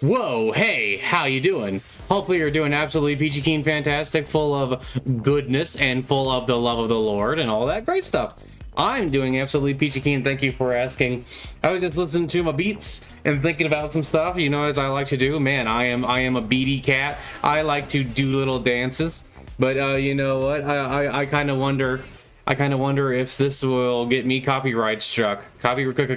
Whoa, hey, how you doing? Hopefully you're doing absolutely peachy keen fantastic, full of goodness and full of the love of the Lord and all that great stuff. I'm doing absolutely peachy keen, thank you for asking. I was just listening to my beats and thinking about some stuff, you know, as I like to do. Man, I am a beady cat. I like to do little dances. But you know what? I kind of wonder. I kind of wonder if this will get me copyright struck. Copyright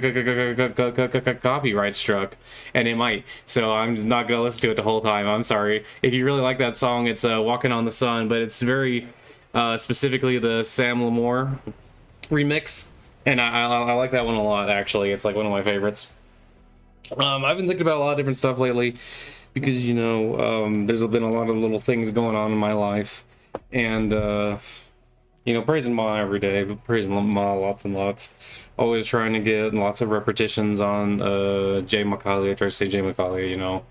struck, and it might. So I'm just not gonna listen to it the whole time. I'm sorry. If you really like that song, it's "Walking on the Sun," but it's very specifically the Sam Lamore remix, and I like that one a lot. Actually, it's like one of my favorites. I've been thinking about a lot of different stuff lately because you know there's been a lot of little things going on in my life, and you know, praising Ma every day, but praising Ma lots and lots. Always trying to get lots of repetitions on Jay Macaulay. I try to say Jay Macaulay, you know,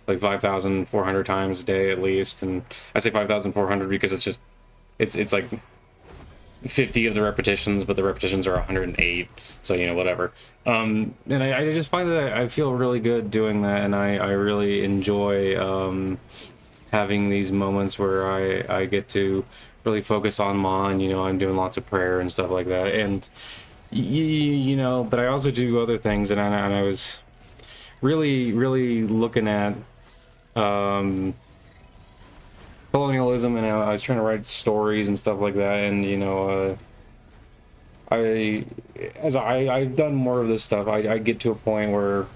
like 5,400 times a day at least. And I say 5,400 because it's just, it's like 50 of the repetitions, but the repetitions are 108. So, you know, whatever. And I just find that I feel really good doing that. And I really enjoy having these moments where I get to really focus on Ma, and you know, I'm doing lots of prayer and stuff like that, and you know, but I also do other things, and I was really looking at colonialism, and I was trying to write stories and stuff like that, and you know, I've done more of this stuff, I get to a point where,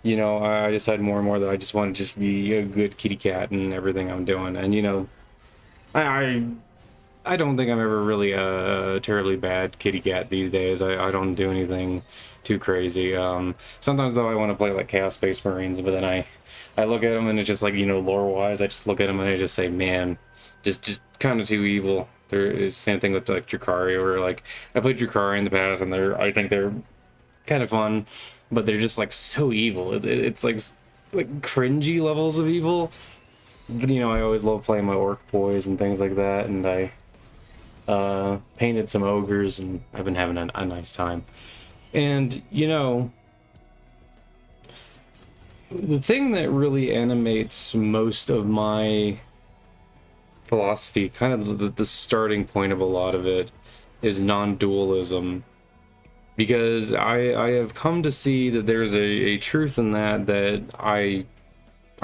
you know, I decide more and more that I just want to just be a good kitty cat in everything I'm doing, and you know, I don't think I'm ever really a terribly bad kitty cat these days. I don't do anything too crazy. Sometimes though I want to play like Chaos Space Marines, but then I look at them and it's just like, you know, lore wise, I just look at them and I just say, man, just kind of too evil. There's same thing with like Drukhari, or like I played Drukhari in the past, and I think they're kind of fun, but they're just like so evil. It's like cringy levels of evil. But, you know, I always love playing my orc boys and things like that, and I painted some ogres, and I've been having a nice time. And, you know, the thing that really animates most of my philosophy, kind of the starting point of a lot of it, is non-dualism. Because I have come to see that there's a truth in that I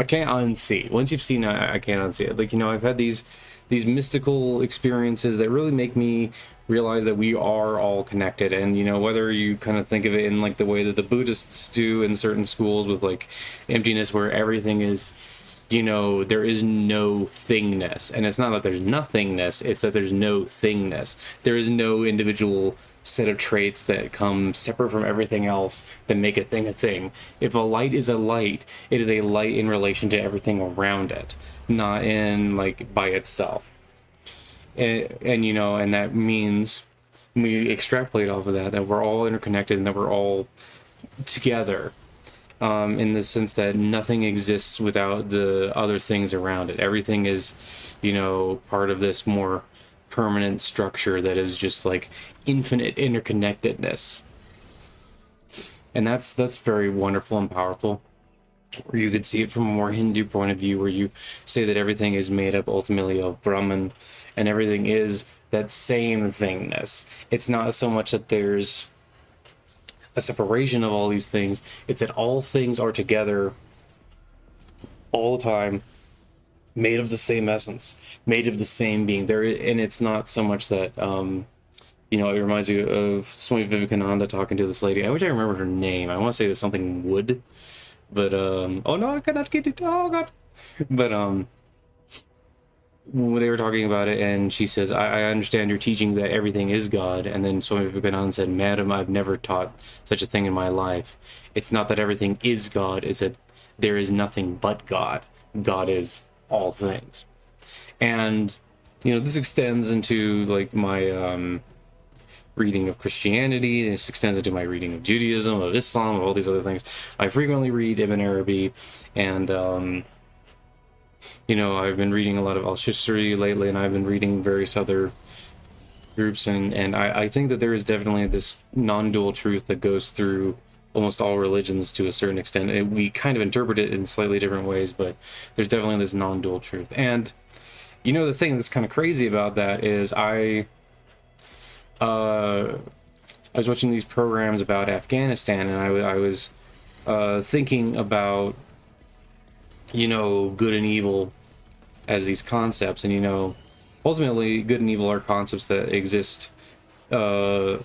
can't unsee. Once you've seen it, I can't unsee it. Like, you know, I've had these mystical experiences that really make me realize that we are all connected. And, you know, whether you kind of think of it in like the way that the Buddhists do in certain schools with like emptiness, where everything is, you know, there is no thingness. And it's not that there's nothingness, it's that there's no thingness. There is no individual set of traits that come separate from everything else that make a thing a thing. If a light is a light, it is a light in relation to everything around it, not in like by itself. And you know, and that means we extrapolate off of that we're all interconnected and that we're all together, in the sense that nothing exists without the other things around it. Everything is, you know, part of this more permanent structure that is just like infinite interconnectedness. And that's very wonderful and powerful, where you could see it from a more Hindu point of view, where you say that everything is made up ultimately of Brahman, and everything is that same thingness. It's not so much that there's a separation of all these things, it's that all things are together all the time, made of the same essence, made of the same being there. And it's not so much that you know, it reminds me of Swami Vivekananda talking to this lady. I wish I remembered her name. I want to say there's something Wood, but oh no, I cannot get it. Oh god. But when they were talking about it, and she says, I understand your teaching that everything is God. And then Swami Vivekananda said, madam, I've never taught such a thing in my life. It's not that everything is God, it's that there is nothing but God. God is all things. And, you know, this extends into like my reading of Christianity. This extends into my reading of Judaism, of Islam, of all these other things. I frequently read Ibn Arabi, and you know, I've been reading a lot of al-Shistri lately, and I've been reading various other groups, and I think that there is definitely this non-dual truth that goes through almost all religions to a certain extent. We kind of interpret it in slightly different ways, but there's definitely this non-dual truth. And the thing that's kind of crazy about that is uh, I was watching these programs about Afghanistan, and I was thinking about good and evil as these concepts, and ultimately good and evil are concepts that exist uh,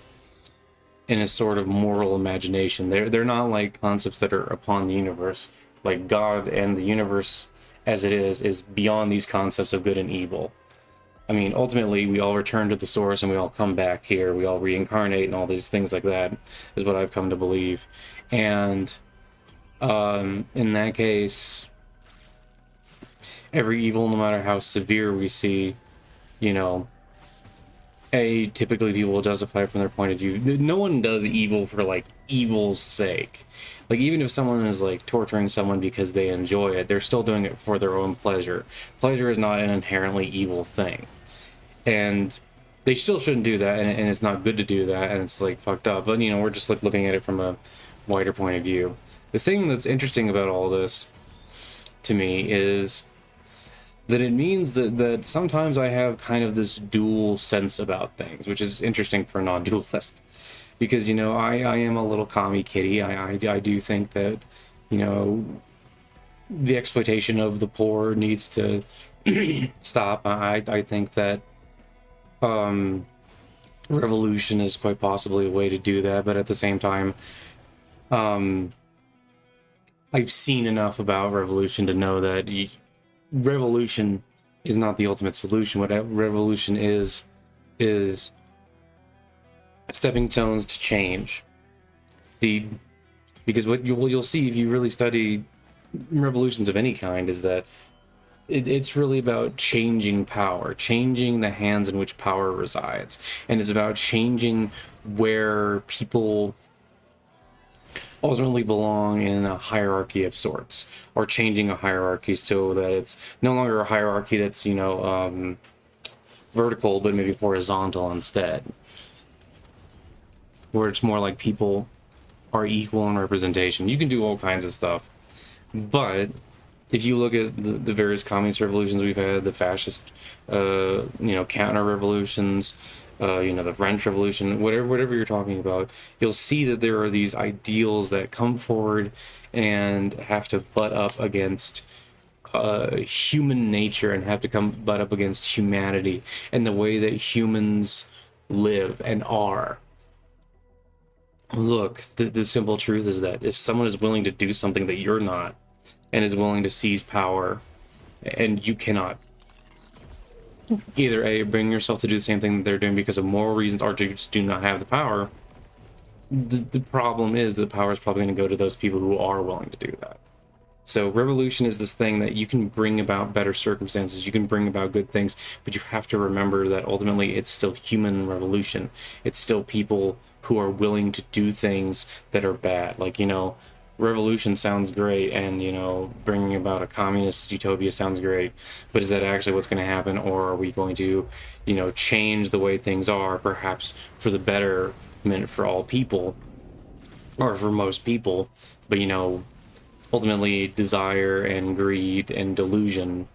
in a sort of moral imagination. They're not like concepts that are upon the universe. Like God and the universe as it is beyond these concepts of good and evil. I mean, ultimately, we all return to the source and we all come back here. We all reincarnate and all these things like that is what I've come to believe. And in that case, every evil, no matter how severe we see, you know, typically people will justify it from their point of view. No one does evil for like evil's sake. Like even if someone is like torturing someone because they enjoy it, they're still doing it for their own pleasure. Pleasure is not an inherently evil thing, and they still shouldn't do that. And it's not good to do that, and it's like fucked up. But we're just like looking at it from a wider point of view. The thing that's interesting about all this, to me, is that it means that sometimes I have kind of this dual sense about things, which is interesting for a non-dualist. Because, I am a little commie kitty. I do think that, the exploitation of the poor needs to stop. I think that revolution is quite possibly a way to do that. But at the same time, I've seen enough about revolution to know that revolution is not the ultimate solution. What revolution is stepping stones to change. Because what you'll see if you really study revolutions of any kind is that it's really about changing power, changing the hands in which power resides, and it's about changing where people ultimately belong in a hierarchy of sorts, or changing a hierarchy so that it's no longer a hierarchy that's vertical but maybe horizontal instead, where it's more like people are equal in representation. You can do all kinds of stuff, but if you look at the various communist revolutions we've had, the fascist counter revolutions, the French Revolution, whatever you're talking about, you'll see that there are these ideals that come forward and have to butt up against human nature, and have to butt up against humanity and the way that humans live and are. Look, the simple truth is that if someone is willing to do something that you're not, and is willing to seize power, and you cannot either bring yourself to do the same thing that they're doing because of moral reasons, or just do not have the power, the problem is that power is probably going to go to those people who are willing to do that. So revolution is this thing that you can bring about better circumstances, you can bring about good things, but you have to remember that ultimately it's still human revolution. It's still people who are willing to do things that are bad. Like, revolution sounds great, and bringing about a communist utopia sounds great, but is that actually what's going to happen? Or are we going to change the way things are, perhaps for the betterment for all people, or for most people, but ultimately desire and greed and delusion,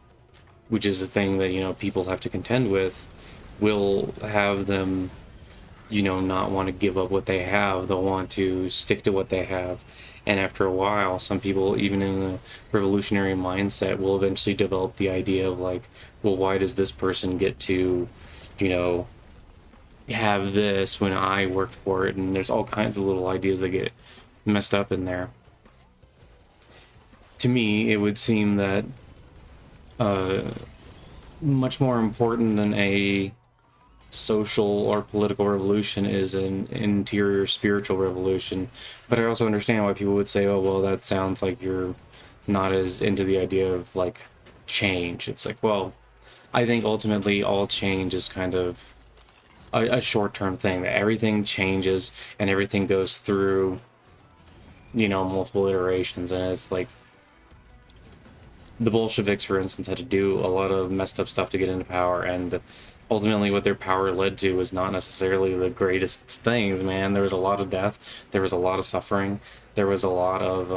which is the thing that people have to contend with, will have them not want to give up what they have. They'll want to stick to what they have. And after a while, some people, even in a revolutionary mindset, will eventually develop the idea of like, well, why does this person get to, have this when I worked for it? And there's all kinds of little ideas that get messed up in there. To me, it would seem that much more important than a social or political revolution is an interior spiritual revolution. But I also understand why people would say, oh, well, that sounds like you're not as into the idea of like change. It's like, well, I think ultimately all change is kind of a short-term thing, that everything changes and everything goes through multiple iterations. And it's like the Bolsheviks, for instance, had to do a lot of messed up stuff to get into power, and ultimately what their power led to was not necessarily the greatest things, man. There was a lot of death, there was a lot of suffering, there was a lot of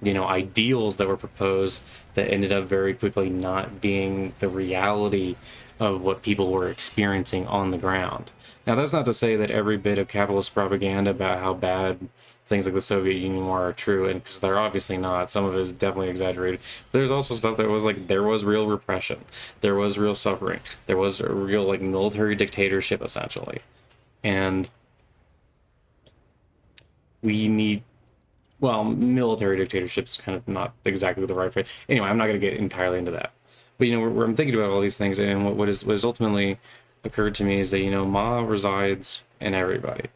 ideals that were proposed that ended up very quickly not being the reality of what people were experiencing on the ground. Now, that's not to say that every bit of capitalist propaganda about how bad things like the Soviet Union are true, and because they're obviously not. Some of it is definitely exaggerated. There's also stuff that was like there was real repression, there was real suffering, there was a real like military dictatorship essentially, and we need. Well, military dictatorship is kind of not exactly the right phrase. Anyway, I'm not going to get entirely into that. But where I'm thinking about all these things, and what is ultimately occurred to me is that Ma resides in everybody.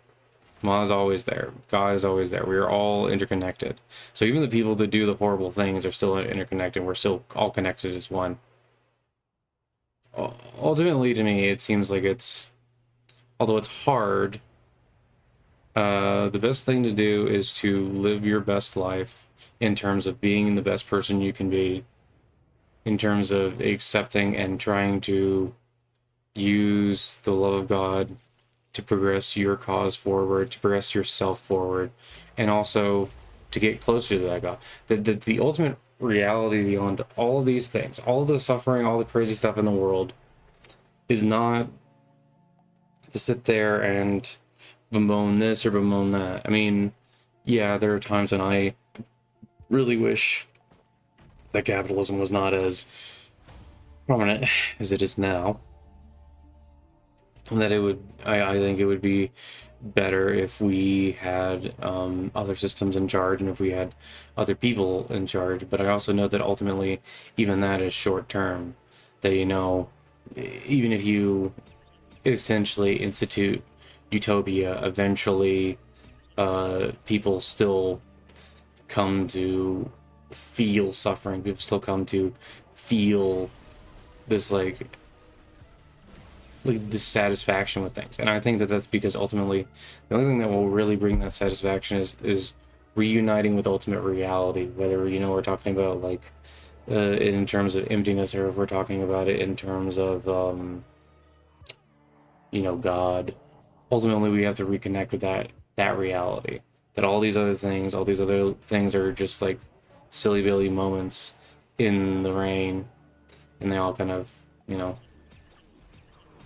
Ma is always there. God is always there. We are all interconnected. So even the people that do the horrible things are still interconnected. We're still all connected as one. Ultimately, to me, it seems like although it's hard, the best thing to do is to live your best life in terms of being the best person you can be, in terms of accepting and trying to use the love of God to progress your cause forward, to progress yourself forward, and also to get closer to that God. The ultimate reality beyond all of these things, all of the suffering, all the crazy stuff in the world, is not to sit there and bemoan this or bemoan that. I mean, yeah, there are times when I really wish that capitalism was not as prominent as it is now. And that I think it would be better if we had other systems in charge and if we had other people in charge. But I also know that ultimately, even that is short term. That, even if you essentially institute utopia, eventually people still come to feel suffering. People still come to feel this dissatisfaction with things, and I think that that's because ultimately the only thing that will really bring that satisfaction is reuniting with ultimate reality. Whether we're talking about in terms of emptiness, or if we're talking about it in terms of God. Ultimately, we have to reconnect with that reality. That all these other things are just like silly billy moments in the rain, and they all kind of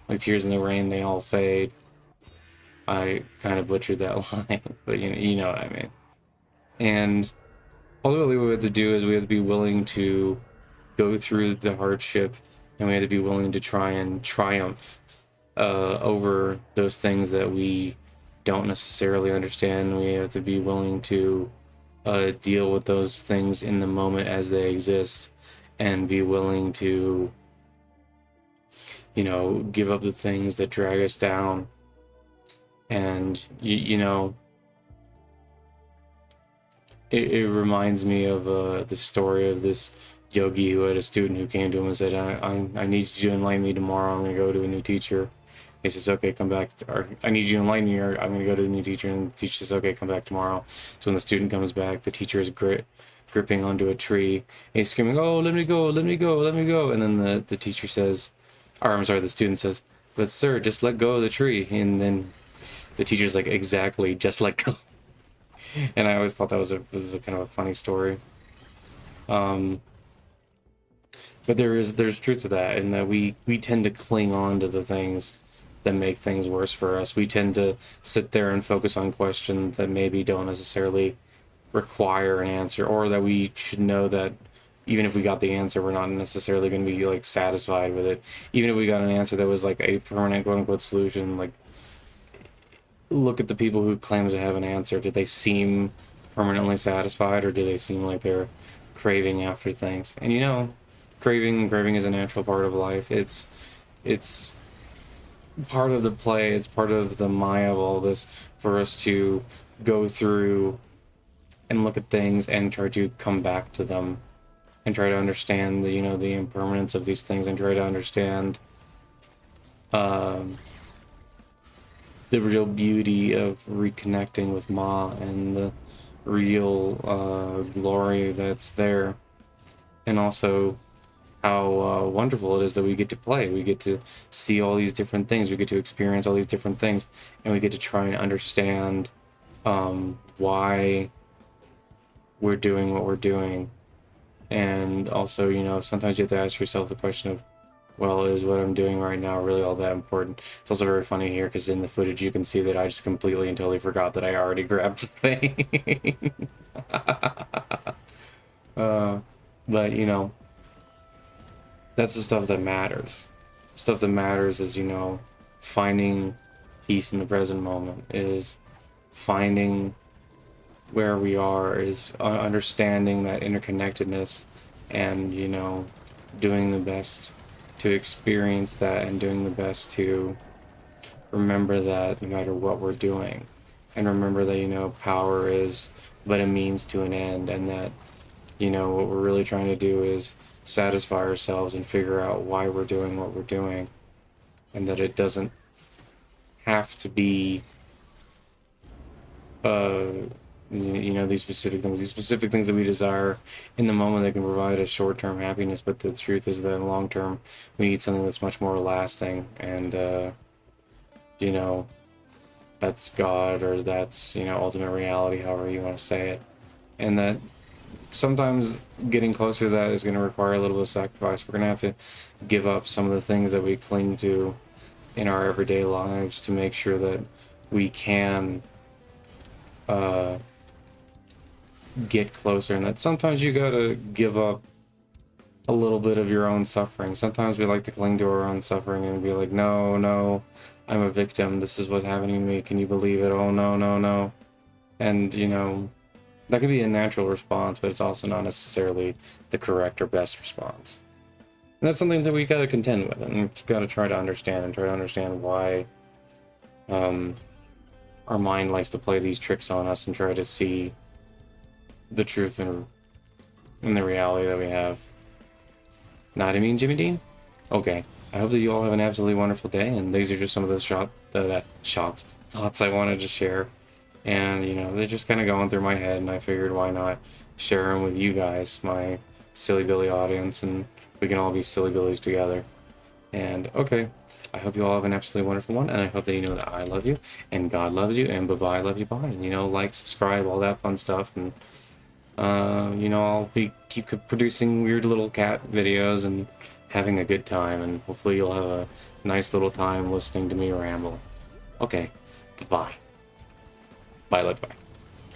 like tears in the rain, they all fade. I kind of butchered that line, but you know what I mean. And ultimately, what we have to do is we have to be willing to go through the hardship, and we have to be willing to try and triumph over those things that we don't necessarily understand. We have to be willing to deal with those things in the moment as they exist, and be willing to give up the things that drag us down. And it reminds me of the story of this yogi who had a student who came to him and said, I need you to enlighten me tomorrow. I'm going to go to a new teacher. He says, okay, come back. Or I need you to enlighten me, or I'm going to go to a new teacher. And the teacher says, okay, come back tomorrow. So when the student comes back, the teacher is gripping onto a tree. And he's screaming, oh, let me go, let me go, let me go. And then the teacher says, or I'm sorry, the student says, but sir, just let go of the tree. And then the teacher's like, exactly, just let go. And I always thought that was a kind of a funny story. But there's truth to that, in that we tend to cling on to the things that make things worse for us. We tend to sit there and focus on questions that maybe don't necessarily require an answer, or that we should know that even if we got the answer, we're not necessarily going to be satisfied with it. Even if we got an answer that was a permanent quote unquote solution, look at the people who claim to have an answer. Did they seem permanently satisfied, or do they seem like they're craving after things? And craving is a natural part of life. It's part of the play. It's part of the Maya of all this, for us to go through and look at things and try to come back to them, and try to understand the impermanence of these things, and try to understand the real beauty of reconnecting with Ma, and the real glory that's there. And also how wonderful it is that we get to play. We get to see all these different things. We get to experience all these different things, and we get to try and understand why we're doing what we're doing. And also, you know, sometimes you have to ask yourself the question of, well, is what I'm doing right now really all that important? It's also very funny here because in the footage you can see that I just completely and totally forgot that I already grabbed the thing. uh, but, you know, that's the stuff that matters. Stuff that matters is, you know, finding peace in the present moment, is finding where we are, is understanding that interconnectedness, and, you know, doing the best to experience that, and doing the best to remember that no matter what we're doing. And remember that, you know, power is but a means to an end, and that, you know, what we're really trying to do is satisfy ourselves and figure out why we're doing what we're doing, and that it doesn't have to be uh you know, these specific things that we desire in the moment that can provide us short-term happiness, but the truth is that in the long term we need something that's much more lasting, and you know, that's God, or that's, you know, ultimate reality, however you want to say it. And that sometimes getting closer to that is going to require a little bit of sacrifice. We're going to have to give up some of the things that we cling to in our everyday lives to make sure that we can uh, get closer. And that sometimes you got to give up a little bit of your own suffering. Sometimes we like to cling to our own suffering and be like, no, no, I'm a victim. This is what's happening to me. Can you believe it? Oh, no, no, no. And, you know, that could be a natural response, but it's also not necessarily the correct or best response. And that's something that we gotta contend with, and we've gotta try to understand, and try to understand why our mind likes to play these tricks on us, and try to see the truth in the reality that we have. Not I mean Jimmy Dean? Okay. I hope that you all have an absolutely wonderful day, and these are just some of the thoughts I wanted to share. And, you know, they're just kind of going through my head, and I figured why not share them with you guys, my silly Billy audience, and we can all be silly Billies together. And, okay, I hope you all have an absolutely wonderful one, and I hope that you know that I love you, and God loves you, and bye-bye, I love you, bye. And, you know, like, subscribe, all that fun stuff, and, you know, I'll keep producing weird little cat videos and having a good time, and hopefully you'll have a nice little time listening to me ramble. Okay, goodbye. Bye, love, bye.